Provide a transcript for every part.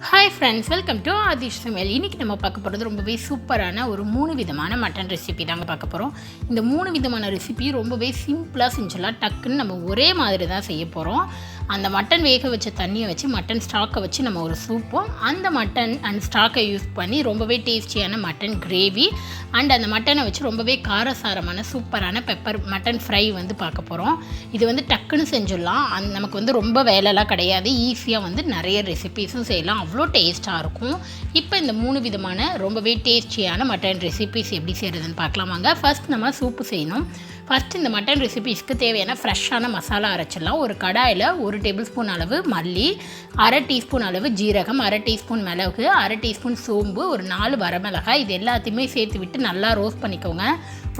Hi friends, welcome to Aadish சமையல். இன்றைக்கி நம்ம பார்க்க போகிறது ரொம்பவே சூப்பரான ஒரு 3 விதமான மட்டன் ரெசிபி தாங்க பார்க்க போகிறோம். இந்த 3 விதமான ரெசிபி ரொம்பவே சிம்பிளாக செஞ்சிடலாம். டக்குன்னு நம்ம ஒரே மாதிரி தான் செய்ய போகிறோம். அந்த மட்டன் வேக வச்ச தண்ணியை வச்சு மட்டன் ஸ்டாக்கை வச்சு நம்ம ஒரு சூப்பும், அந்த மட்டன் அண்ட் ஸ்டாக்கை யூஸ் பண்ணி ரொம்பவே டேஸ்டியான மட்டன் கிரேவி அண்ட் அந்த மட்டனை வச்சு ரொம்பவே காரசாரமான சூப்பரான பெப்பர் மட்டன் ஃப்ரை வந்து பார்க்க போகிறோம். இது வந்து டக்குன்னு செஞ்சிடலாம். நமக்கு வந்து ரொம்ப வேலைலாம் கிடையாது. ஈஸியாக வந்து நிறைய ரெசிபீஸும் செய்யலாம். அவ்வளோ டேஸ்ட்டாக இருக்கும். இப்போ இந்த 3 விதமான ரொம்பவே டேஸ்டியான மட்டன் ரெசிபீஸ் எப்படி செய்கிறதுன்னு பார்க்கலாமாங்க. ஃபர்ஸ்ட் நம்ம சூப்பு செய்யணும். ஃபஸ்ட்டு இந்த மட்டன் ரெசிபீஸ்க்கு தேவையான ஃப்ரெஷ்ஷான மசாலா அரைச்சிடலாம். ஒரு கடாயில் 1 டேபிள் ஸ்பூன் அளவு மல்லி, 1/2 டீஸ்பூன் அளவு ஜீரகம், 1/2 டீஸ்பூன் மிளகு, 1/2 டீஸ்பூன் சோம்பு, ஒரு 4 வரமிளகாய், இது எல்லாத்தையுமே சேர்த்து விட்டு நல்லா ரோஸ்ட் பண்ணிக்கோங்க.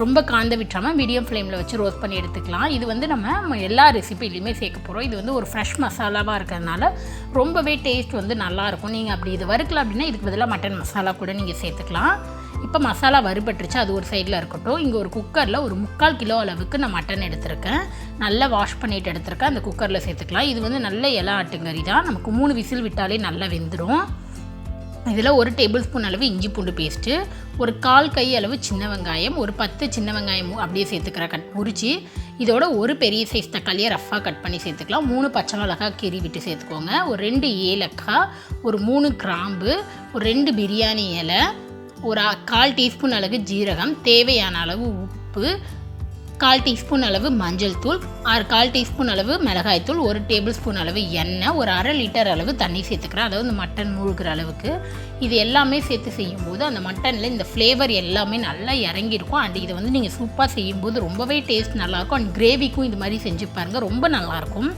ரொம்ப காந்த விட்டாமல் மீடியம் ஃப்ளேமில் வச்சு ரோஸ்ட் பண்ணி எடுத்துக்கலாம். இது வந்து நம்ம எல்லா ரெசிபிலையுமே சேர்க்க போகிறோம். இது வந்து ஒரு ஃப்ரெஷ் மசாலாவாக இருக்கிறதுனால ரொம்பவே டேஸ்ட் வந்து நல்லாயிருக்கும். நீங்கள் அப்படி இது வறுக்கலாம் அப்படின்னா இதுக்கு பதிலாக மட்டன் மசாலா கூட நீங்கள் சேர்த்துக்கலாம். இப்போ மசாலா வறுபட்டுருச்சு, அது ஒரு சைடில் இருக்கட்டும். இங்கே ஒரு குக்கரில் ஒரு 3/4 கிலோ அளவுக்கு நான் மட்டன் எடுத்திருக்கேன். நல்லா வாஷ் பண்ணிவிட்டு எடுத்திருக்கேன். அந்த குக்கரில் சேர்த்துக்கலாம். இது வந்து நல்ல இலை ஆட்டுங்கறி தான். நமக்கு 3 விசில் விட்டாலே நல்லா வெந்துடும். இதில் 1 டேபிள் ஸ்பூன் அளவு இஞ்சி பூண்டு பேஸ்ட்டு, ஒரு 1/4 கை அளவு சின்ன வெங்காயம், ஒரு 10 சின்ன வெங்காயம் அப்படியே சேர்த்துக்கிறேன் உரிச்சு. இதோட ஒரு பெரிய சைஸ் தக்காளியை ரஃப்பாக கட் பண்ணி சேர்த்துக்கலாம். 3 பச்சை மிளகாய் கீறி விட்டு சேர்த்துக்கோங்க. ஒரு 2 ஏலக்காய், ஒரு 3 கிராம்பு, ஒரு 2 பிரியாணி இலை, ஒரு 1/4 டீஸ்பூன் அளவு ஜீரகம், தேவையான அளவு உப்பு, 1/4 டீஸ்பூன் அளவு மஞ்சள் தூள், 1/4 டீஸ்பூன் அளவு மிளகாய்த்தூள், 1 டேபிள் ஸ்பூன் அளவு எண்ணெய், ஒரு 1/2 லிட்டர் அளவு தண்ணி சேர்த்துக்கிறேன். அதாவது இந்த மட்டன் மூழ்கிற அளவுக்கு. இது எல்லாமே சேர்த்து செய்யும்போது அந்த மட்டனில் இந்த ஃப்ளேவர் எல்லாமே நல்லா இறங்கியிருக்கும். அண்ட் இதை வந்து நீங்கள் சூப்பாக செய்யும்போது ரொம்பவே டேஸ்ட் நல்லாயிருக்கும். அண்ட் கிரேவிக்கும் இது மாதிரி செஞ்சு பாருங்கள், ரொம்ப நல்லாயிருக்கும்.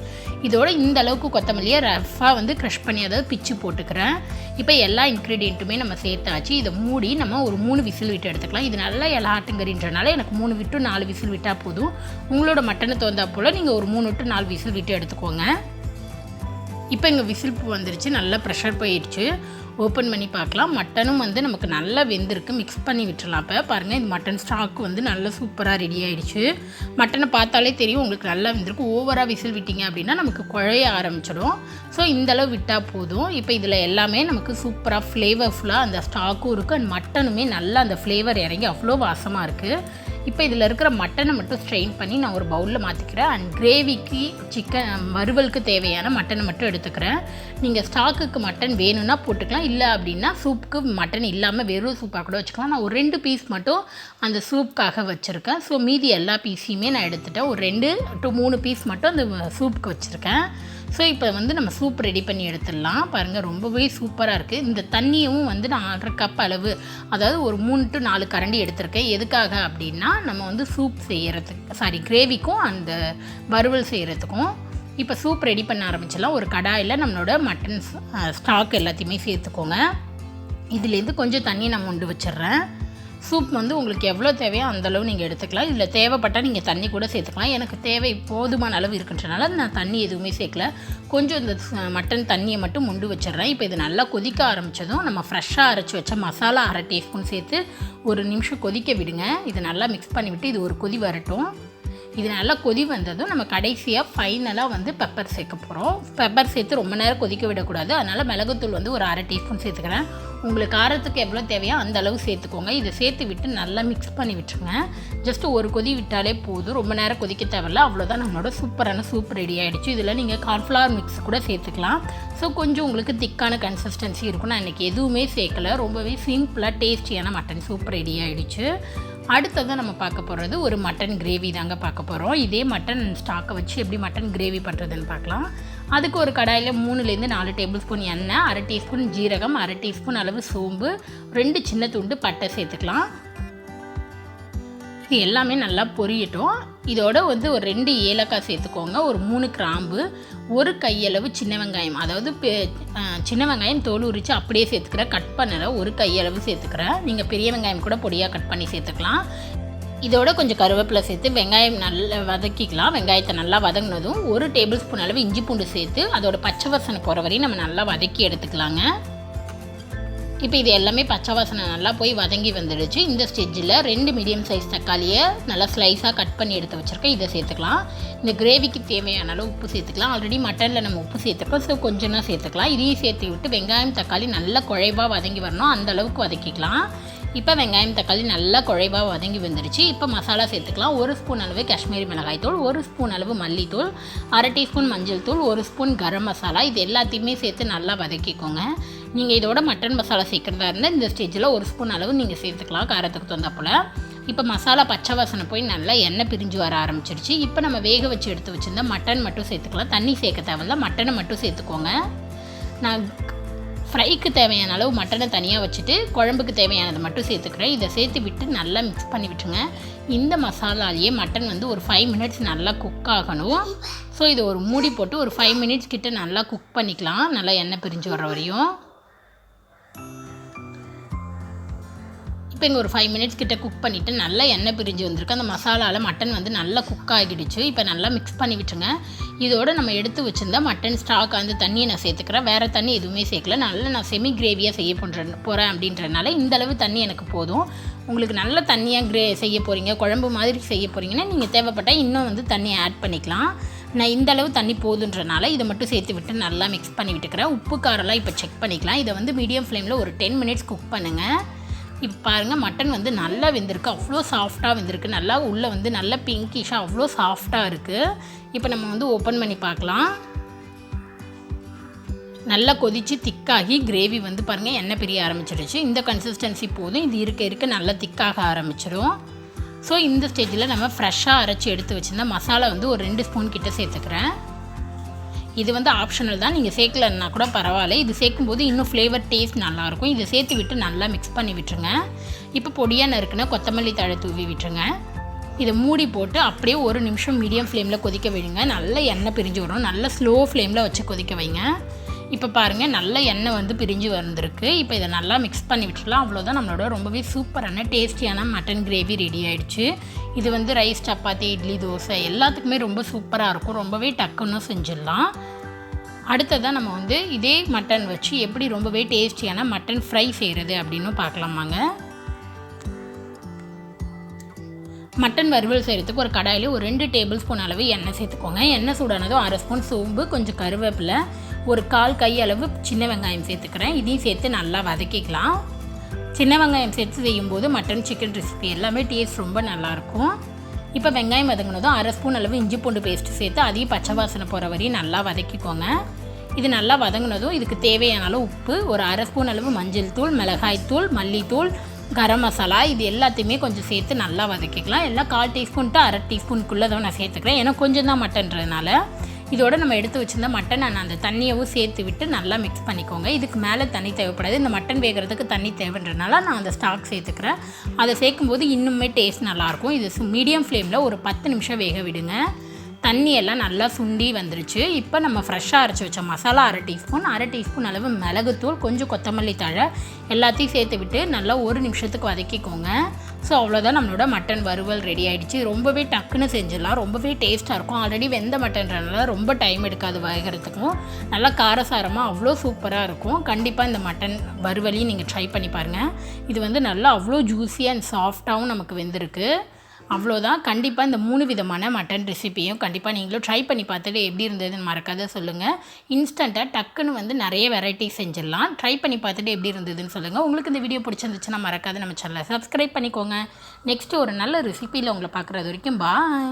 இதோட இந்த அளவுக்கு கொத்தமல்லியை ரஃப்பாக வந்து க்ரஷ் பண்ணி அதாவது பிச்சு போட்டுக்கிறேன். இப்போ எல்லா இன்க்ரீடியண்ட்டுமே நம்ம சேர்த்தாச்சு. இதை மூடி நம்ம ஒரு 3 விசில் விட்டு எடுத்துக்கலாம். இது நல்லா இலாட்டுங்கறின்றனால எனக்கு 3 விட்டு 4 விசில் விட்டால் போதும். உங்களோட மட்டனை தோந்தா போல் நீங்கள் ஒரு 3 to 4 விசில் விட்டு எடுத்துக்கோங்க. இப்போ இங்கே விசில் வந்துருச்சு, நல்லா ப்ரெஷர் போயிடுச்சு. ஓப்பன் பண்ணி பார்க்கலாம். மட்டனும் வந்து நமக்கு நல்லா வெந்திருக்கு. மிக்ஸ் பண்ணி விட்டுடலாம். இப்போ பாருங்கள், இந்த மட்டன் ஸ்டாக் வந்து நல்லா சூப்பராக ரெடி ஆகிடுச்சு. மட்டனை பார்த்தாலே தெரியும் உங்களுக்கு நல்லா வெந்திருக்கு. ஓவராக விசில் விட்டிங்க அப்படின்னா நமக்கு குழைய ஆரம்பிச்சிடும். ஸோ இந்தளவு விட்டால் போதும். இப்போ இதில் எல்லாமே நமக்கு சூப்பராக ஃப்ளேவர்ஃபுல்லாக அந்த ஸ்டாக்கும் இருக்குது. அண்ட் மட்டனுமே நல்லா அந்த ஃப்ளேவர் இறங்கி அவ்வளோ வாசமாக இருக்குது. இப்போ இதில் இருக்கிற மட்டனை மட்டும் ஸ்ட்ரெயின் பண்ணி நான் ஒரு பவுலில் மாற்றிக்கிறேன். அண்ட் கிரேவிக்கு சிக்கன் வறுவலுக்கு தேவையான மட்டனை மட்டும் எடுத்துக்கிறேன். நீங்கள் ஸ்டாக்குக்கு மட்டன் வேணும்னா போட்டுக்கலாம். இல்லை அப்படின்னா சூப்புக்கு மட்டன் இல்லாமல் வெறும் சூப்பாக கூட வச்சுக்கலாம். நான் ஒரு 2 பீஸ் மட்டும் அந்த சூப்புக்காக வச்சுருக்கேன். ஸோ மீதி எல்லா பீஸையுமே நான் எடுத்துட்டேன். ஒரு 2 to 3 பீஸ் மட்டும் அந்த சூப்புக்கு வச்சுருக்கேன். ஸோ இப்போ வந்து நம்ம சூப் ரெடி பண்ணி எடுத்துடலாம். பாருங்கள், ரொம்பவே சூப்பராக இருக்குது. இந்த தண்ணியும் வந்து நான் 1/2 கப் அளவு, அதாவது ஒரு 3 to 4 கரண்டி எடுத்திருக்கேன். எதுக்காக அப்படின்னா நம்ம வந்து சூப் செய்கிறதுக்கு கிரேவிக்கும் அந்த வறுவல் செய்கிறதுக்கும். இப்போ சூப் ரெடி பண்ண ஆரம்பிச்சிடலாம். ஒரு கடாயில் நம்மளோட மட்டன் ஸ்டாக் எல்லாத்தையுமே சேர்த்துக்கோங்க. இதுலேருந்து கொஞ்சம் தண்ணி நான் மொண்டு வச்சிடுறேன். சூப் வந்து உங்களுக்கு எவ்வளோ தேவையோ அந்தளவு நீங்கள் எடுத்துக்கலாம். இதில் தேவைப்பட்டால் நீங்கள் தண்ணி கூட சேர்த்துக்கலாம். எனக்கு தேவை போதுமான அளவு இருக்குன்றனால நான் தண்ணி எதுவுமே சேர்க்கல. கொஞ்சம் இந்த மட்டன் தண்ணியை மட்டும் மொண்டு வச்சிடுறேன். இப்போ இது நல்லா கொதிக்க ஆரம்பித்ததும் நம்ம ஃப்ரெஷ்ஷாக அரைச்சி வச்ச மசாலா 1/2 டீஸ்பூன் சேர்த்து ஒரு நிமிஷம் கொதிக்க விடுங்க. இதை நல்லா மிக்ஸ் பண்ணிவிட்டு இது ஒரு கொதி வரட்டும். இது நல்லா கொதி வந்ததும் நம்ம கடைசியாக ஃபைனலாக வந்து பெப்பர் சேர்க்க போகிறோம். பெப்பர் சேர்த்து ரொம்ப நேரம் கொதிக்க விடக்கூடாது. அதனால் மிளகுத்தூள் வந்து ஒரு 1/2 டீஸ்பூன் சேர்த்துக்கிறேன். உங்களுக்கு காரத்துக்கு எவ்வளோ தேவையோ அந்த அளவு சேர்த்துக்கோங்க. இதை சேர்த்து விட்டு நல்லா மிக்ஸ் பண்ணி விட்டுருங்க. ஜஸ்ட்டு ஒரு கொதி விட்டாலே போதும், ரொம்ப நேரம் கொதிக்க தேவையில்ல. அவ்வளோதான், நம்மளோட சூப்பரான சூப் ரெடி ஆகிடுச்சு. இதில் நீங்கள் கார்ன்ஃப்ளவர் மிக்ஸ் கூட சேர்த்துக்கலாம். ஸோ கொஞ்சம் உங்களுக்கு திக்கான கன்சிஸ்டன்சி இருக்கும். நான் இன்றைக்கி எதுவுமே சேர்க்கலை. ரொம்பவே சிம்பிளாக டேஸ்டியான மட்டன் சூப் ரெடி ஆகிடுச்சு. அடுத்ததான் நம்ம பார்க்க போகிறது ஒரு மட்டன் கிரேவி தாங்க பார்க்க போகிறோம். இதே மட்டன் ஸ்டாக்கை வச்சு எப்படி மட்டன் கிரேவி பண்ணுறதுன்னு பார்க்கலாம். அதுக்கு ஒரு கடாயில் 3 to 4 டேபிள் ஸ்பூன் எண்ணெய், 1/2 டீஸ்பூன் ஜீரகம், 1/2 டீஸ்பூன் அளவு சோம்பு, 2 சின்ன துண்டு பட்டை சேர்த்துக்கலாம். இது எல்லாமே நல்லா பொரியட்டும். இதோட வந்து ஒரு 2 ஏலக்காய் சேர்த்துக்கோங்க, ஒரு 3 கிராம்பு, ஒரு கையளவு சின்ன வெங்காயம், அதாவது சின்ன வெங்காயம் தோல் உரித்து அப்படியே சேர்த்துக்கிறேன். கட் பண்ணல ஒரு கையளவு சேர்த்துக்கிறேன். நீங்கள் பெரிய வெங்காயம் கூட பொடியாக கட் பண்ணி சேர்த்துக்கலாம். இதோட கொஞ்சம் கருவேப்பிலை சேர்த்து வெங்காயம் நல்லா வதக்கிக்கலாம். வெங்காயத்தை நல்லா வதங்கினதும் 1 டேபிள் ஸ்பூன் அளவு இஞ்சி பூண்டு சேர்த்து அதோட பச்சை வாசனை போகிற வரையும் நம்ம நல்லா வதக்கி எடுத்துக்கலாங்க. இப்போ இது எல்லாமே பச்சை வாசனை நல்லா போய் வதங்கி வந்துடுச்சு. இந்த ஸ்டேஜில் 2 மீடியம் சைஸ் தக்காளியை நல்லா ஸ்லைஸாக கட் பண்ணி எடுத்து வச்சுருக்கேன். இதை சேர்த்துக்கலாம். இந்த கிரேவிக்கு தேவையான அளவு உப்பு சேர்த்துக்கலாம். ஆல்ரெடி மட்டனில் நம்ம உப்பு சேர்த்துருக்கோம், ஸோ கொஞ்சம் தான் சேர்த்துக்கலாம். இதையும் சேர்த்து விட்டு வெங்காயம் தக்காளி நல்லா குழைவாக வதங்கி வரணும், அந்த அளவுக்கு வதக்கிக்கலாம். இப்போ வெங்காயம் தக்காளி நல்லா குழைவாக வதங்கி வந்துடுச்சு. இப்போ மசாலா சேர்த்துக்கலாம். 1 ஸ்பூன் அளவு காஷ்மீரி மிளகாய் தூள், 1 ஸ்பூன் அளவு மல்லித்தூள், அரை டீஸ்பூன் மஞ்சள் தூள், 1 ஸ்பூன் கரம் மசாலா, இது எல்லாத்தையுமே சேர்த்து நல்லா வதக்கிக்கோங்க. நீங்கள் இதோட மட்டன் மசாலா சேர்க்குறதா இருந்தால் இந்த ஸ்டேஜில் 1 ஸ்பூன் அளவு நீங்கள் சேர்த்துக்கலாம், காரத்துக்கு தகுந்தாப்புல. இப்போ மசாலா பச்சை வாசனை போய் நல்லா எண்ணெய் பிரிஞ்சு வர ஆரம்பிச்சிருச்சு. இப்போ நம்ம வேக வச்சு எடுத்து வச்சுருந்தா மட்டன் மட்டும் சேர்த்துக்கலாம். தண்ணி சேர்க்க தேவையில்ல, மட்டனை மட்டும் சேர்த்துக்கோங்க. நான் ஃப்ரைக்கு தேவையான அளவு மட்டனை தனியாக வச்சுட்டு குழம்புக்கு தேவையானதை மட்டும் சேர்த்துக்கிறேன். இதை சேர்த்து விட்டு நல்லா மிக்ஸ் பண்ணி விட்டுருங்க. இந்த மசாலாலேயே மட்டன் வந்து ஒரு 5 மினிட்ஸ் நல்லா குக் ஆகணும். ஸோ இதை ஒரு மூடி போட்டு ஒரு 5 மினிட்ஸ் கிட்ட நல்லா குக் பண்ணிக்கலாம், நல்லா எண்ணெய் பிரிஞ்சு வர வரையும். இப்போ இங்கே ஒரு 5 மினிட்ஸ் கிட்ட குக் பண்ணிவிட்டு நல்லா எண்ணெய் பிரிஞ்சு வந்திருக்கு. அந்த மசாலாவில் மட்டன் வந்து நல்லா குக் ஆகிடுச்சு. இப்போ நல்லா மிக்ஸ் பண்ணி விட்டுருங்க. இதோடு நம்ம எடுத்து வச்சுருந்தா மட்டன் ஸ்டாக் அந்த தண்ணியை நான் சேர்த்துக்கிறேன். வேறு தண்ணி எதுவுமே சேர்க்கல. நல்லா நான் செமி கிரேவியாக செய்ய போகிறேன் அப்படின்றதுனால இந்தளவு தண்ணி எனக்கு போதும். உங்களுக்கு நல்ல தண்ணியாக செய்ய போகிறீங்க, குழம்பு மாதிரி செய்ய போகிறீங்கன்னா நீங்கள் தேவைப்பட்டால் இன்னும் வந்து தண்ணி ஆட் பண்ணிக்கலாம். நான் இந்தளவு தண்ணி போதுன்றனால இதை மட்டும் சேர்த்து விட்டு நல்லா மிக்ஸ் பண்ணி விட்டுக்கிறேன். உப்பு காரெல்லாம் இப்போ செக் பண்ணிக்கலாம். இதை வந்து மீடியம் ஃப்ளேமில் ஒரு 10 மினிட்ஸ் குக் பண்ணுங்கள். இப்போ பாருங்கள், மட்டன் வந்து நல்லா வெந்திருக்கு, அவ்வளோ சாஃப்டாக வெந்திருக்கு. நல்லா உள்ளே வந்து நல்லா பிங்கிஷாக அவ்வளோ சாஃப்டாக இருக்குது. இப்போ நம்ம வந்து ஓப்பன் பண்ணி பார்க்கலாம். நல்லா கொதித்து திக்காகி கிரேவி வந்து பாருங்கள் எண்ணெய் பிரிய ஆரம்பிச்சிடுச்சு. இந்த கன்சிஸ்டன்சி போதும். இது இருக்க நல்லா திக்காக ஆரம்பிச்சிடும். ஸோ இந்த ஸ்டேஜில் நம்ம ஃப்ரெஷ்ஷாக அரைச்சி எடுத்து வச்சுருந்தா மசாலா வந்து ஒரு 2 ஸ்பூன் கிட்ட சேர்த்துக்கிறேன். இது வந்து ஆப்ஷனல் தான், நீங்கள் சேர்க்கலன்னா கூட பரவாயில்ல. இது சேர்க்கும்போது இன்னும் ஃப்ளேவர் டேஸ்ட் நல்லாயிருக்கும். இதை சேர்த்து விட்டு நல்லா மிக்ஸ் பண்ணி விட்டுருங்க. இப்போ பொடியாக நறுக்குன்னா கொத்தமல்லி தழை தூவி விட்டுருங்க. இதை மூடி போட்டு அப்படியே 1 நிமிஷம் மீடியம் ஃப்ளேமில் கொதிக்க வைங்க. நல்லா எண்ணெய் பிரிஞ்சு வரும். நல்லா ஸ்லோ ஃப்ளேமில் வச்சு கொதிக்க வைங்க. இப்போ பாருங்கள், நல்ல எண்ணெய் வந்து பிரிஞ்சு வந்திருக்கு. இப்போ இதை நல்லா மிக்ஸ் பண்ணி விட்டுடலாம். அவ்வளோதான், நம்மளோட ரொம்பவே சூப்பரான டேஸ்டியான மட்டன் கிரேவி ரெடி ஆகிடுச்சு. இது வந்து ரைஸ், சப்பாத்தி, இட்லி, தோசை எல்லாத்துக்குமே ரொம்ப சூப்பராக இருக்கும். ரொம்பவே டக்குன்னு செஞ்சிடலாம். அடுத்ததான் நம்ம வந்து இதே மட்டன் வச்சு எப்படி ரொம்பவே டேஸ்டியான மட்டன் ஃப்ரை செய்கிறது அப்படின்னு பார்க்கலாமாங்க. மட்டன் வறுவல் செய்கிறதுக்கு ஒரு கடாயில் ஒரு 2 டேபிள் ஸ்பூன் அளவு எண்ணெய் சேர்த்துக்கோங்க. எண்ணெய் சூடானதும் 1/2 ஸ்பூன் சோம்பு, கொஞ்சம் கருவேப்பிலை, ஒரு 1/4 கை அளவு சின்ன வெங்காயம் சேர்த்துக்கிறேன். இதையும் சேர்த்து நல்லா வதக்கிக்கலாம். சின்ன வெங்காயம் சேர்த்து செய்யும்போது மட்டன் சிக்கன் ரெசிபி எல்லாமே டேஸ்ட் ரொம்ப நல்லாயிருக்கும். இப்போ வெங்காயம் வதங்கினதும் 1/2 ஸ்பூன் அளவு இஞ்சி பூண்டு பேஸ்ட்டு சேர்த்து அதையும் பச்சை வாசனை போகிற வரையும் நல்லா வதக்கிக்கோங்க. இது நல்லா வதங்கினதும் இதுக்கு தேவையான அளவு உப்பு, ஒரு 1/2 ஸ்பூன் அளவு மஞ்சள் தூள், மிளகாய் தூள், மல்லித்தூள், கரம் மசாலா, இது எல்லாத்தையுமே கொஞ்சம் சேர்த்து நல்லா வதக்கிக்கலாம். எல்லாம் 1/4 டீஸ்பூன் டு 1/2 டீஸ்பூனுக்குள்ளே தான் நான் சேர்த்துக்கிறேன், ஏன்னா கொஞ்சம் தான் மட்டன்றதுனால. இதோட நம்ம எடுத்து வச்சுருந்தா மட்டன் நான் அந்த தண்ணியவும் சேர்த்து விட்டு நல்லா மிக்ஸ் பண்ணிக்கோங்க. இதுக்கு மேலே தண்ணி தேவைப்படாது. இந்த மட்டன் வேகிறதுக்கு தண்ணி தேவைன்றதுனால நான் அந்த ஸ்டாக் சேர்த்துக்கிறேன். அதை சேர்க்கும்போது இன்னுமே டேஸ்ட் நல்லாயிருக்கும். இது மீடியம் ஃப்ளேமில் ஒரு 10 நிமிஷம் வேக விடுங்க. தண்ணியெல்லாம் நல்லா சுண்டி வந்துருச்சு. இப்போ நம்ம ஃப்ரெஷ்ஷாக அரைச்சி வச்ச மசாலா 1/2 டீஸ்பூன் அளவு மிளகுத்தூள், கொஞ்சம் கொத்தமல்லி தழை எல்லாத்தையும் சேர்த்து விட்டு நல்லா 1 நிமிஷத்துக்கு வதக்கிக்கோங்க. ஸோ அவ்வளோதான், நம்மளோட மட்டன் வறுவல் ரெடி ஆகிடுச்சு. ரொம்பவே டக்குன்னு செஞ்சிடலாம், ரொம்பவே டேஸ்ட்டாக இருக்கும். ஆல்ரெடி வெந்த மட்டன்றனால ரொம்ப டைம் எடுக்காது வேகிறதுக்கும். நல்லா காரசாரமாக அவ்வளோ சூப்பராக இருக்கும். கண்டிப்பாக இந்த மட்டன் வறுவலையும் நீங்கள் ட்ரை பண்ணி பாருங்கள். இது வந்து நல்லா அவ்வளோ ஜூஸியாக அண்ட் சாஃப்டாகவும் நமக்கு வெந்திருக்கு. அவ்வளோதான். கண்டிப்பாக இந்த 3 விதமான மட்டன் ரெசிப்பியும் கண்டிப்பாக நீங்களும் ட்ரை பண்ணி பார்த்துட்டு எப்படி இருந்ததுன்னு மறக்காத சொல்லுங்கள். இன்ஸ்டண்ட்டாக டக்குன்னு வந்து நிறைய வெரைட்டி செஞ்சிடலாம். ட்ரை பண்ணி பார்த்துட்டு எப்படி இருந்ததுன்னு சொல்லுங்கள். உங்களுக்கு இந்த வீடியோ பிடிச்சிருந்துச்சுன்னா மறக்காத நம்ம சேனலை சப்ஸ்கிரைப் பண்ணிக்கோங்க. நெக்ஸ்ட்டு ஒரு நல்ல ரெசிப்பியில் உங்களை பார்க்குறது வரைக்கும் பாய்.